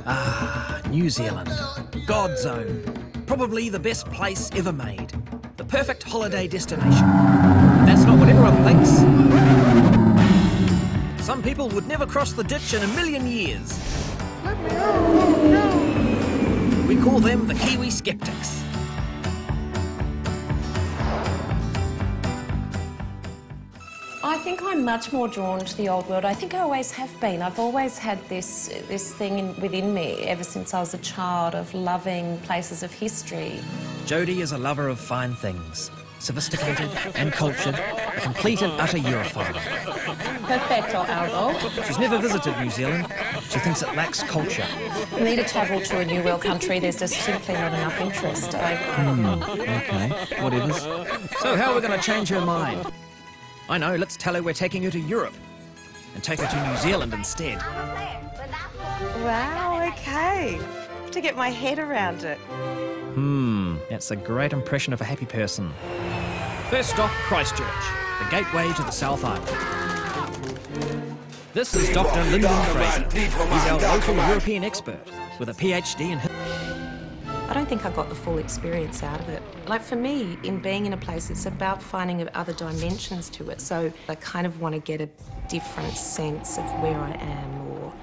Ah, New Zealand. God's own. Probably the best place ever made. The perfect holiday destination. That's not what everyone thinks. Some people would never cross the ditch in a million years. We call them the Kiwi skeptics. I think I'm much more drawn to the old world. I think I always have been. I've always had this thing within me ever since I was a child of loving places of history. Jodie is a lover of fine things. Sophisticated and cultured, a complete and utter Eurofile. Perfecto, Aldo. She's never visited New Zealand. She thinks it lacks culture. For me to travel to a new world country, there's just simply not enough interest. Okay, whatevers. So how are we going to change her mind? I know, let's tell her we're taking her to Europe. And take her to New Zealand instead. Wow, okay. To get my head around it. That's a great impression of a happy person. First stop, Christchurch, the gateway to the South Island. This is Dr. Lyndon Fraser. He's our local European expert with a PhD in... I don't think I got the full experience out of it. Like, for me, in being in a place, it's about finding other dimensions to it. So I kind of want to get a different sense of where I am or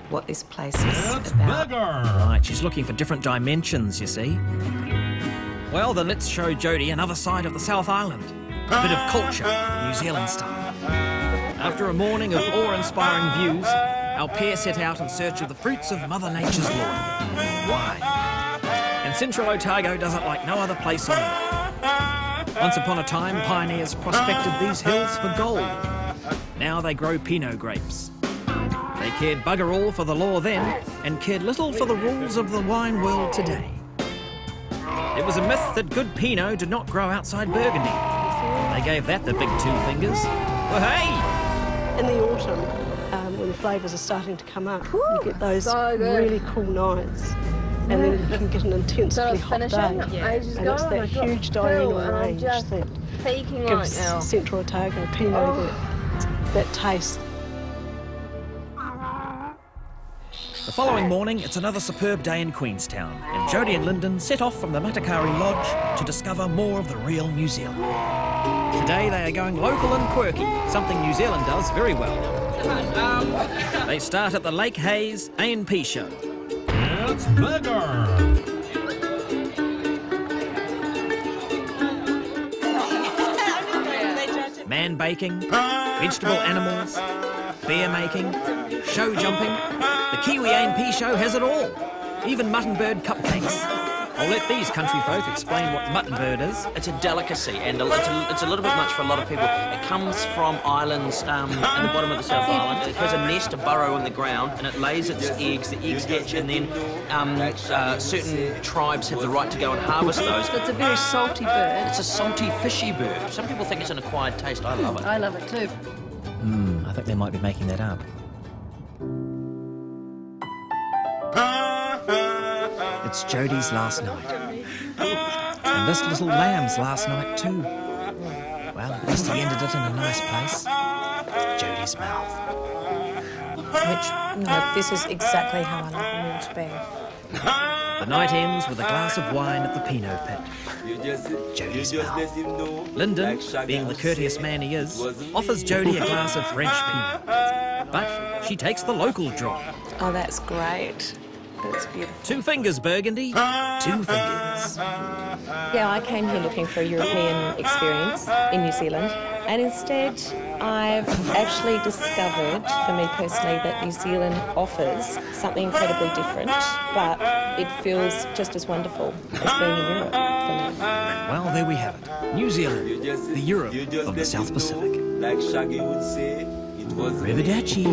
what this place is about. Right, she's looking for different dimensions, you see. Well, then let's show Jodie another side of the South Island. A bit of culture, New Zealand style. After a morning of awe-inspiring views, our pair set out in search of the fruits of Mother Nature's lawn. Wine. And Central Otago does it like no other place on earth. Once upon a time, pioneers prospected these hills for gold. Now they grow Pinot grapes. They cared bugger all for the law then, and cared little for the rules of the wine world today. It was a myth that good Pinot did not grow outside Burgundy. They gave that the big two fingers. Well, hey! In the autumn, when the flavours are starting to come up, you get those really cool nights. And then you can get an intensely hot day. And it's that huge diurnal range that gives Central Otago Pinot that taste. The following morning, it's another superb day in Queenstown, and Jodie and Lyndon set off from the Matakari Lodge to discover more of the real New Zealand. Today they are going local and quirky, something New Zealand does very well. They start at the Lake Hayes A&P show. It's bigger! Man baking, vegetable animals, beer making, show jumping. The Kiwi A&P show has it all. Even mutton bird cupcakes. I'll let these country folk explain what mutton bird is. It's a delicacy, and it's a little bit much for a lot of people. It comes from islands at the bottom of the South Island. It has a nest, a burrow in the ground, and it lays its eggs. The eggs hatch, and then certain tribes have the right to go and harvest those. It's a very salty bird. It's a salty, fishy bird. Some people think it's an acquired taste. I love it. I love it too. I think they might be making that up. It's Jodie's last night. And this little lamb's last night too. Well, at least he ended it in a nice place. Jodie's mouth. Which, this is exactly how I like a meal to be. The night ends with a glass of wine at the Pinot pit. Jodie's mouth. Lyndon, being the courteous man he is, offers Jodie a glass of French Pinot. But she takes the local drop. Oh, that's great. That's beautiful. 2 fingers, Burgundy. 2 fingers. Yeah, I came here looking for a European experience in New Zealand, and instead I've actually discovered, for me personally, that New Zealand offers something incredibly different, but it feels just as wonderful as being in Europe for me. Well, there we have it. New Zealand, the Europe of the South Pacific. Like Shaggy would say, it was Arrivederci.